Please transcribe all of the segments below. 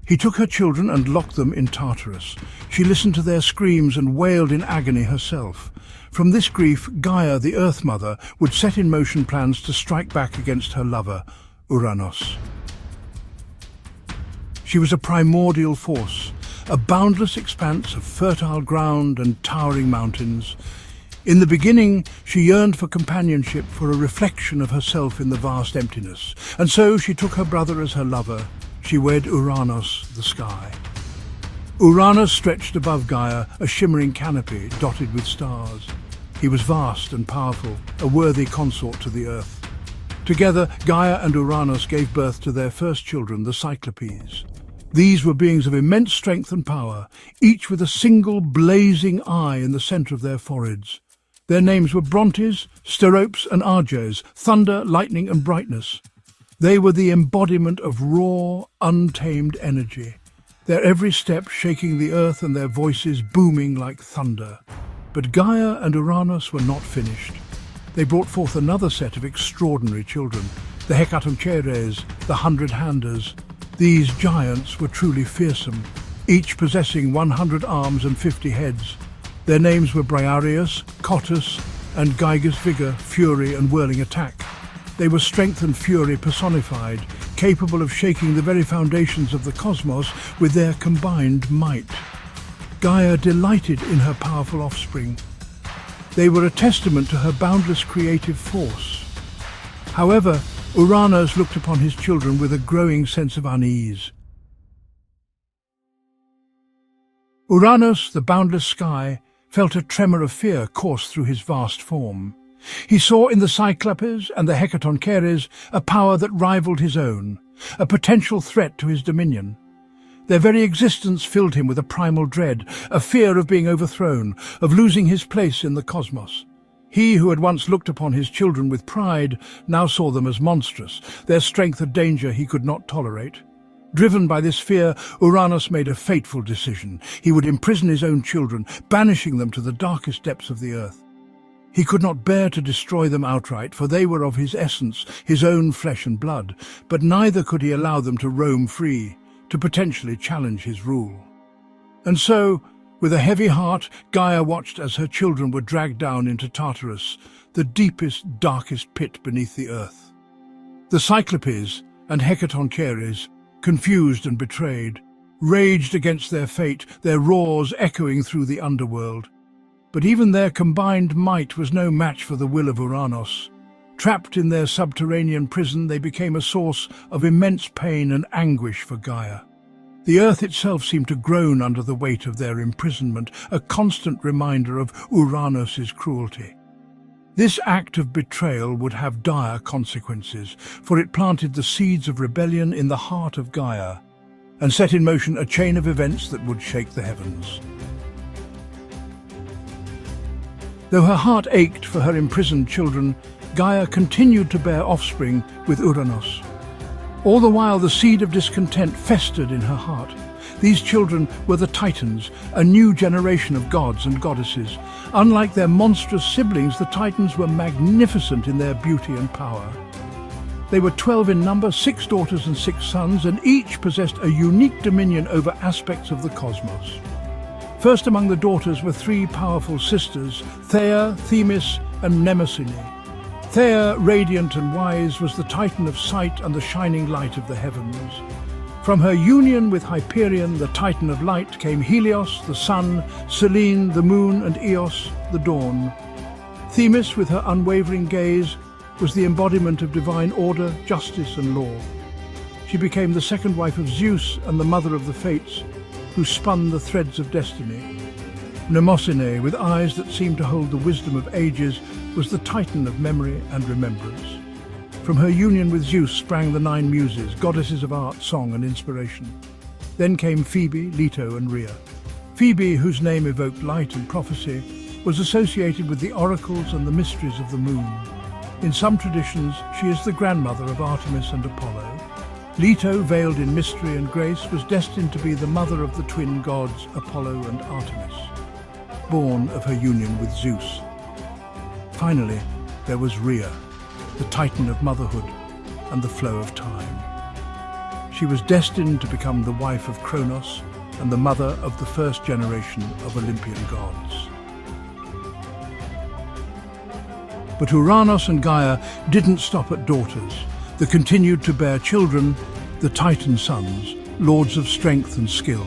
He took her children and locked them in Tartarus. She listened to their screams and wailed in agony herself. From this grief, Gaia, the Earth Mother, would set in motion plans to strike back against her lover, Ouranos. She was a primordial force, a boundless expanse of fertile ground and towering mountains. In the beginning, she yearned for companionship, for a reflection of herself in the vast emptiness. And so she took her brother as her lover. She wed Ouranos, the sky. Ouranos stretched above Gaia, a shimmering canopy dotted with stars. He was vast and powerful, a worthy consort to the earth. Together, Gaia and Ouranos gave birth to their first children, the Cyclopes. These were beings of immense strength and power, each with a single blazing eye in the centre of their foreheads. Their names were Brontes, Steropes and Arges, thunder, lightning and brightness. They were the embodiment of raw, untamed energy, their every step shaking the earth and their voices booming like thunder. But Gaia and Ouranos were not finished. They brought forth another set of extraordinary children, the Hecatoncheires, the 100-handers. These giants were truly fearsome, each possessing 100 arms and 50 heads. Their names were Briareus, Cottus, and Gygas Vigor, Fury and Whirling Attack. They were strength and fury personified, capable of shaking the very foundations of the cosmos with their combined might. Gaia delighted in her powerful offspring. They were a testament to her boundless creative force. However, Ouranos looked upon his children with a growing sense of unease. Ouranos, the boundless sky, felt a tremor of fear course through his vast form. He saw in the Cyclopes and the Hecatoncheires a power that rivaled his own, a potential threat to his dominion. Their very existence filled him with a primal dread, a fear of being overthrown, of losing his place in the cosmos. He who had once looked upon his children with pride now saw them as monstrous, their strength a danger he could not tolerate. Driven by this fear, Ouranos made a fateful decision. He would imprison his own children, banishing them to the darkest depths of the earth. He could not bear to destroy them outright, for they were of his essence, his own flesh and blood, but neither could he allow them to roam free, to potentially challenge his rule. And so, with a heavy heart, Gaia watched as her children were dragged down into Tartarus, the deepest, darkest pit beneath the earth. The Cyclopes and Hecatoncheires, confused and betrayed, raged against their fate, their roars echoing through the underworld. But even their combined might was no match for the will of Ouranos. Trapped in their subterranean prison, they became a source of immense pain and anguish for Gaia. The earth itself seemed to groan under the weight of their imprisonment, a constant reminder of Ouranos' cruelty. This act of betrayal would have dire consequences, for it planted the seeds of rebellion in the heart of Gaia and set in motion a chain of events that would shake the heavens. Though her heart ached for her imprisoned children, Gaia continued to bear offspring with Ouranos. All the while the seed of discontent festered in her heart. These children were the Titans, a new generation of gods and goddesses. Unlike their monstrous siblings, the Titans were magnificent in their beauty and power. They were 12 in number, 6 daughters and 6 sons, and each possessed a unique dominion over aspects of the cosmos. First among the daughters were 3 powerful sisters, Theia, Themis, and Mnemosyne. Theia, radiant and wise, was the Titan of sight and the shining light of the heavens. From her union with Hyperion, the Titan of light, came Helios, the sun, Selene, the moon, and Eos, the dawn. Themis, with her unwavering gaze, was the embodiment of divine order, justice, and law. She became the second wife of Zeus and the mother of the Fates, who spun the threads of destiny. Mnemosyne, with eyes that seemed to hold the wisdom of ages, was the Titan of memory and remembrance. From her union with Zeus sprang the 9 muses, goddesses of art, song, and inspiration. Then came Phoebe, Leto, and Rhea. Phoebe, whose name evoked light and prophecy, was associated with the oracles and the mysteries of the moon. In some traditions, she is the grandmother of Artemis and Apollo. Leto, veiled in mystery and grace, was destined to be the mother of the twin gods Apollo and Artemis, born of her union with Zeus. Finally, there was Rhea, the Titan of motherhood and the flow of time. She was destined to become the wife of Kronos and the mother of the first generation of Olympian gods. But Ouranos and Gaia didn't stop at daughters. They continued to bear children, the Titan sons, lords of strength and skill.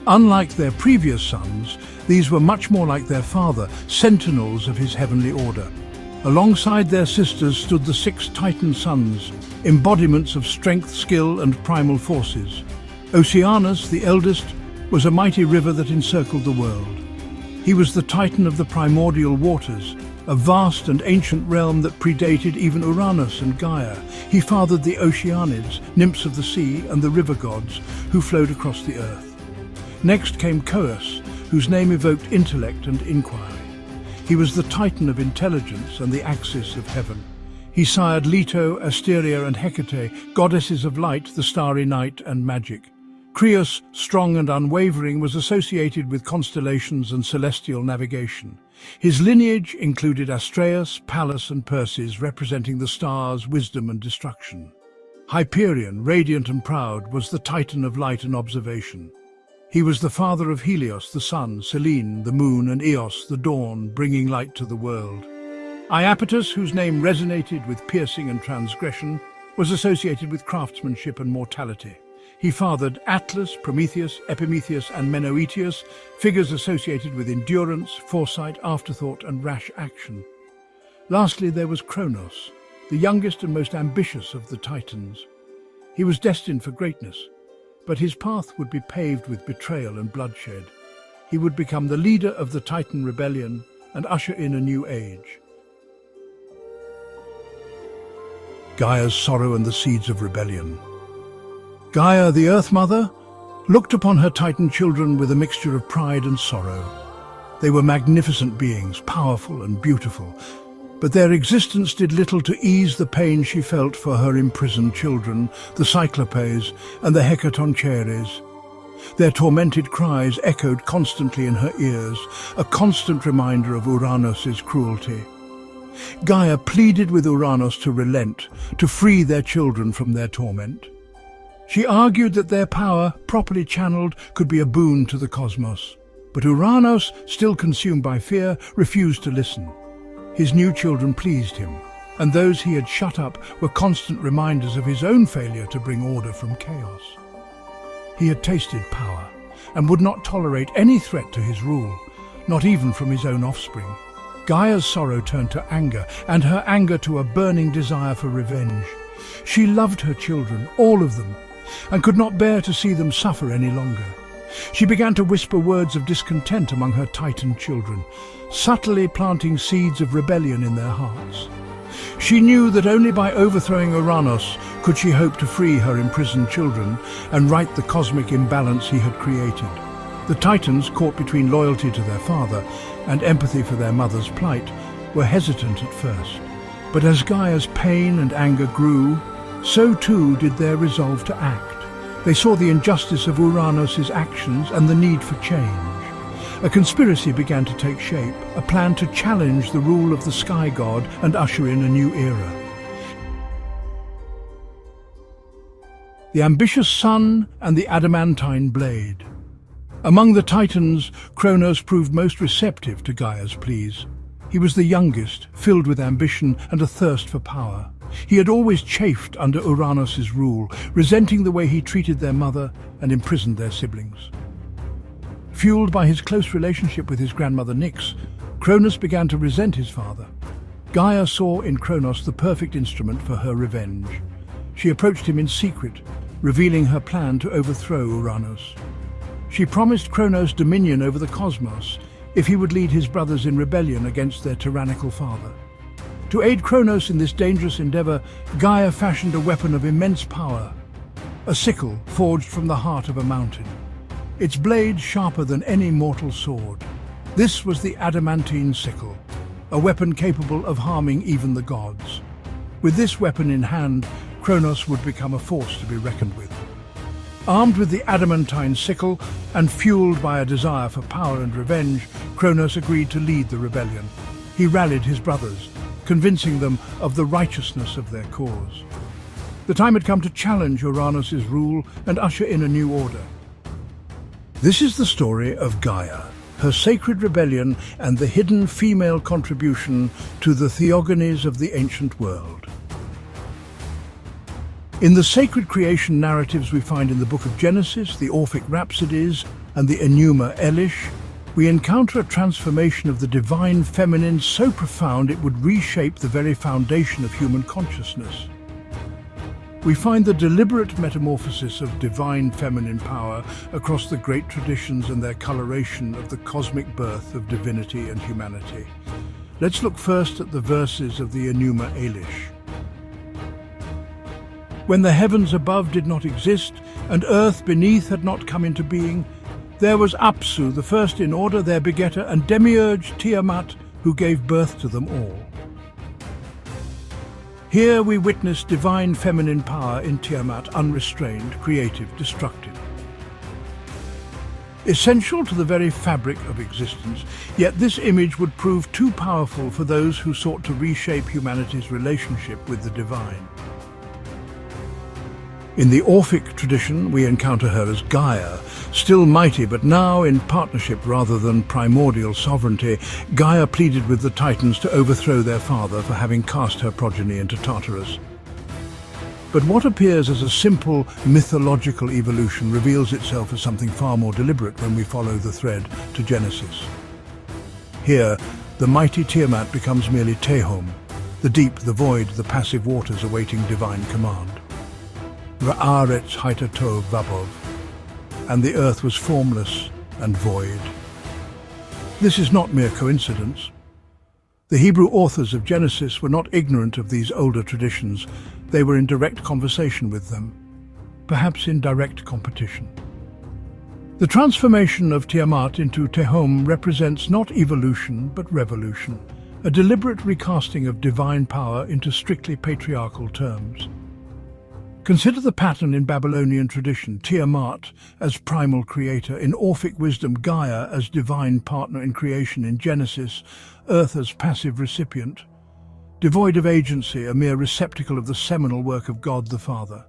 Unlike their previous sons, these were much more like their father, sentinels of his heavenly order. Alongside their sisters stood the 6 Titan sons, embodiments of strength, skill, and primal forces. Ouranos, the eldest, was a mighty river that encircled the world. He was the Titan of the primordial waters, a vast and ancient realm that predated even Ouranos and Gaia. He fathered the Oceanids, nymphs of the sea, and the river gods who flowed across the earth. Next came Kronos, whose name evoked intellect and inquiry. He was the Titan of intelligence and the axis of heaven. He sired Leto, Asteria, and Hecate, goddesses of light, the starry night, and magic. Kronos, strong and unwavering, was associated with constellations and celestial navigation. His lineage included Astræus, Pallas, and Perses, representing the stars, wisdom, and destruction. Hyperion, radiant and proud, was the Titan of light and observation. He was the father of Helios, the sun, Selene, the moon, and Eos, the dawn, bringing light to the world. Iapetus, whose name resonated with piercing and transgression, was associated with craftsmanship and mortality. He fathered Atlas, Prometheus, Epimetheus, and Menoetius, figures associated with endurance, foresight, afterthought, and rash action. Lastly, there was Kronos, the youngest and most ambitious of the Titans. He was destined for greatness, but his path would be paved with betrayal and bloodshed. He would become the leader of the Titan rebellion and usher in a new age. Gaia's sorrow and the seeds of rebellion. Gaia, the Earth Mother, looked upon her Titan children with a mixture of pride and sorrow. They were magnificent beings, powerful and beautiful, but their existence did little to ease the pain she felt for her imprisoned children, the Cyclopes and the Hecatoncheires. Their tormented cries echoed constantly in her ears, a constant reminder of Ouranos' cruelty. Gaia pleaded with Ouranos to relent, to free their children from their torment. She argued that their power, properly channeled, could be a boon to the cosmos. But Ouranos, still consumed by fear, refused to listen. His new children pleased him, and those he had shut up were constant reminders of his own failure to bring order from chaos. He had tasted power, and would not tolerate any threat to his rule, not even from his own offspring. Gaia's sorrow turned to anger, and her anger to a burning desire for revenge. She loved her children, all of them, and could not bear to see them suffer any longer. She began to whisper words of discontent among her Titan children, subtly planting seeds of rebellion in their hearts. She knew that only by overthrowing Ouranos could she hope to free her imprisoned children and right the cosmic imbalance he had created. The Titans, caught between loyalty to their father and empathy for their mother's plight, were hesitant at first. But as Gaia's pain and anger grew, so too did their resolve to act. They saw the injustice of Ouranos' actions and the need for change. A conspiracy began to take shape, a plan to challenge the rule of the sky god and usher in a new era. The ambitious sun and the adamantine blade. Among the Titans, Kronos proved most receptive to Gaia's pleas. He was the youngest, filled with ambition and a thirst for power. He had always chafed under Ouranos' rule, resenting the way he treated their mother and imprisoned their siblings. Fueled by his close relationship with his grandmother Nyx, Kronos began to resent his father. Gaia saw in Kronos the perfect instrument for her revenge. She approached him in secret, revealing her plan to overthrow Ouranos. She promised Kronos dominion over the cosmos if he would lead his brothers in rebellion against their tyrannical father. To aid Kronos in this dangerous endeavor, Gaia fashioned a weapon of immense power, a sickle forged from the heart of a mountain, its blade sharper than any mortal sword. This was the adamantine sickle, a weapon capable of harming even the gods. With this weapon in hand, Kronos would become a force to be reckoned with. Armed with the adamantine sickle and fueled by a desire for power and revenge, Kronos agreed to lead the rebellion. He rallied his brothers, convincing them of the righteousness of their cause. The time had come to challenge Ouranos' rule and usher in a new order. This is the story of Gaia, her sacred rebellion and the hidden female contribution to the theogonies of the ancient world. In the sacred creation narratives we find in the Book of Genesis, the Orphic Rhapsodies, and the Enuma Elish, we encounter a transformation of the divine feminine so profound it would reshape the very foundation of human consciousness. We find the deliberate metamorphosis of divine feminine power across the great traditions and their coloration of the cosmic birth of divinity and humanity. Let's look first at the verses of the Enuma Elish. When the heavens above did not exist, and earth beneath had not come into being, there was Apsu, the first in order, their begetter, and demiurge Tiamat, who gave birth to them all. Here we witness divine feminine power in Tiamat, unrestrained, creative, destructive. Essential to the very fabric of existence, yet this image would prove too powerful for those who sought to reshape humanity's relationship with the divine. In the Orphic tradition, we encounter her as Gaia, still mighty but now in partnership rather than primordial sovereignty. Gaia pleaded with the Titans to overthrow their father for having cast her progeny into Tartarus. But what appears as a simple mythological evolution reveals itself as something far more deliberate when we follow the thread to Genesis. Here, the mighty Tiamat becomes merely Tehom, the deep, the void, the passive waters awaiting divine command. Va'aretz haita tov vabov, and the earth was formless and void. This is not mere coincidence. The Hebrew authors of Genesis were not ignorant of these older traditions. They were in direct conversation with them, perhaps in direct competition. The transformation of Tiamat into Tehom represents not evolution but revolution, a deliberate recasting of divine power into strictly patriarchal terms. Consider the pattern in Babylonian tradition: Tiamat as primal creator, in Orphic wisdom Gaia as divine partner in creation, in Genesis Earth as passive recipient. Devoid of agency, a mere receptacle of the seminal work of God the Father.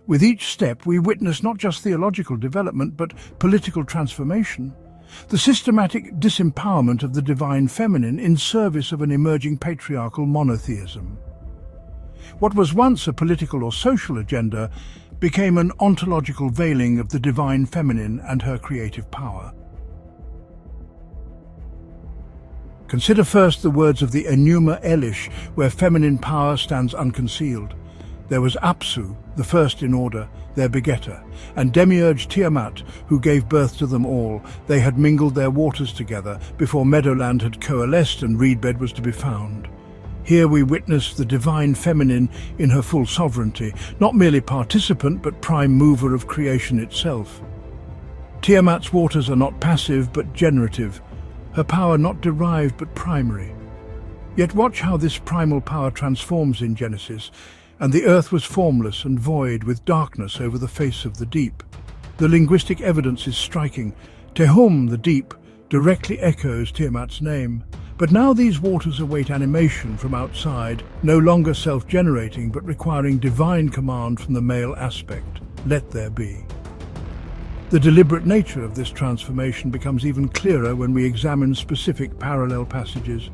With each step we witness not just theological development but political transformation, the systematic disempowerment of the divine feminine in service of an emerging patriarchal monotheism. What was once a political or social agenda became an ontological veiling of the divine feminine and her creative power. Consider first the words of the Enuma Elish, where feminine power stands unconcealed. There was Apsu, the first in order, their begetter, and demiurge Tiamat, who gave birth to them all. They had mingled their waters together before meadowland had coalesced and reedbed was to be found. Here we witness the divine feminine in her full sovereignty, not merely participant but prime mover of creation itself. Tiamat's waters are not passive but generative, her power not derived but primary. Yet watch how this primal power transforms in Genesis, and the earth was formless and void with darkness over the face of the deep. The linguistic evidence is striking. Tehom, the deep, directly echoes Tiamat's name. But now these waters await animation from outside, no longer self-generating but requiring divine command from the male aspect. Let there be. The deliberate nature of this transformation becomes even clearer when we examine specific parallel passages.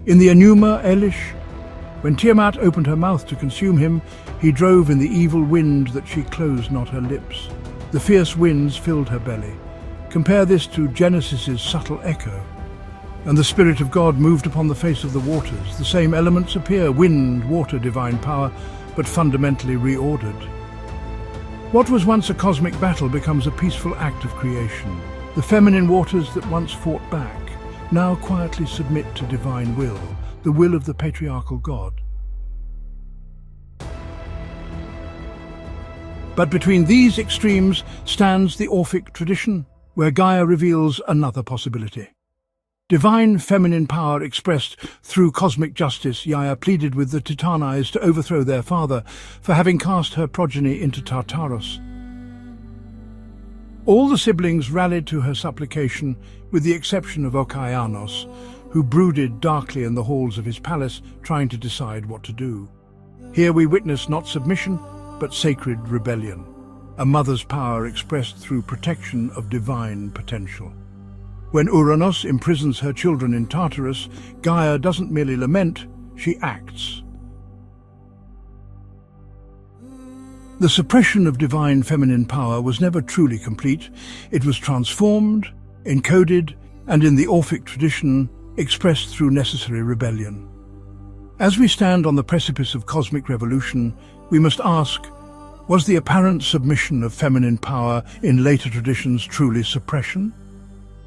In the Enuma Elish, when Tiamat opened her mouth to consume him, he drove in the evil wind that she closed not her lips. The fierce winds filled her belly. Compare this to Genesis's subtle echo. And the Spirit of God moved upon the face of the waters. The same elements appear: wind, water, divine power, but fundamentally reordered. What was once a cosmic battle becomes a peaceful act of creation. The feminine waters that once fought back now quietly submit to divine will, the will of the patriarchal God. But between these extremes stands the Orphic tradition, where Gaia reveals another possibility. Divine feminine power expressed through cosmic justice, Gaia pleaded with the Titanis to overthrow their father for having cast her progeny into Tartarus. All the siblings rallied to her supplication, with the exception of Ouranos, who brooded darkly in the halls of his palace, trying to decide what to do. Here we witness not submission, but sacred rebellion, a mother's power expressed through protection of divine potential. When Ouranos imprisons her children in Tartarus, Gaia doesn't merely lament, she acts. The suppression of divine feminine power was never truly complete. It was transformed, encoded, and in the Orphic tradition, expressed through necessary rebellion. As we stand on the precipice of cosmic revolution, we must ask, was the apparent submission of feminine power in later traditions truly suppression?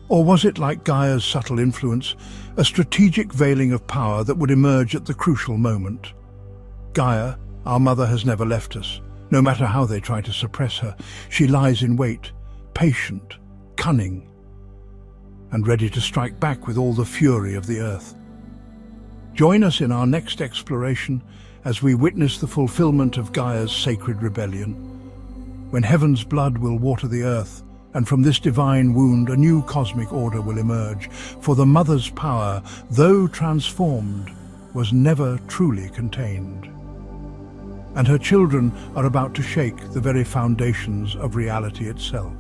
Or was it, like Gaia's subtle influence, a strategic veiling of power that would emerge at the crucial moment? Gaia, our mother, has never left us. No matter how they try to suppress her, she lies in wait, patient, cunning, and ready to strike back with all the fury of the earth. Join us in our next exploration as we witness the fulfillment of Gaia's sacred rebellion, when heaven's blood will water the earth, and from this divine wound a new cosmic order will emerge, for the mother's power, though transformed, was never truly contained. And her children are about to shake the very foundations of reality itself.